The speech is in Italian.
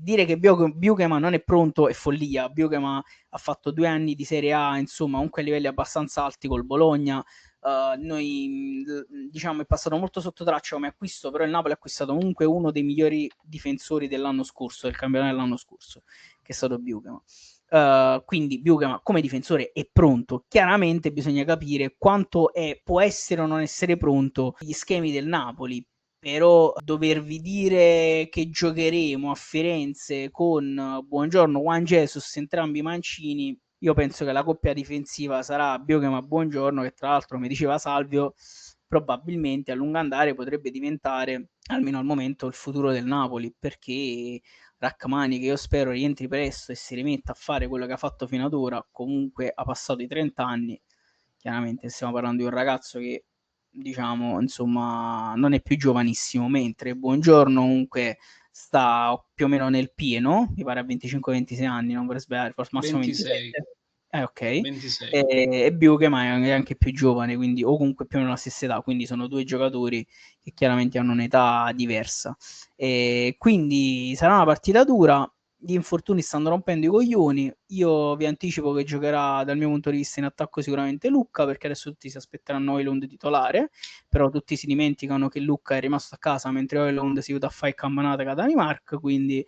dire che Buchema non è pronto è follia. Buchema ha fatto 2 anni di Serie A, insomma, comunque a livelli abbastanza alti col Bologna. Noi diciamo è passato molto sotto traccia come acquisto, però il Napoli ha acquistato comunque uno dei migliori difensori dell'anno scorso, del campionato dell'anno scorso, che è stato Buchema. Quindi Buchema come difensore è pronto. Chiaramente bisogna capire quanto può essere o non essere pronto gli schemi del Napoli. Però dovervi dire che giocheremo a Firenze con Buongiorno, Juan Jesus, entrambi mancini, io penso che la coppia difensiva sarà Buchema Buongiorno, che tra l'altro mi diceva Salvio probabilmente a lungo andare potrebbe diventare, almeno al momento, il futuro del Napoli, perché Rachmani, che io spero rientri presto e si rimetta a fare quello che ha fatto fino ad ora, comunque ha passato i 30 anni. Chiaramente stiamo parlando di un ragazzo che, diciamo, insomma, non è più giovanissimo, mentre Buongiorno comunque sta più o meno nel pieno, mi pare a 25-26 anni, non vorrei sbagliare, forse massimo 26, 27. Ok. 26. E Buchema è anche più giovane, quindi, o comunque più o meno la stessa età, quindi sono due giocatori che chiaramente hanno un'età diversa. Quindi sarà una partita dura. Gli infortuni stanno rompendo i coglioni. Io vi anticipo che giocherà dal mio punto di vista in attacco sicuramente Lucca, perché adesso tutti si aspetteranno Højlund titolare, però tutti si dimenticano che Lucca è rimasto a casa mentre Højlund si è venuto a fare camminate a Danimarca, quindi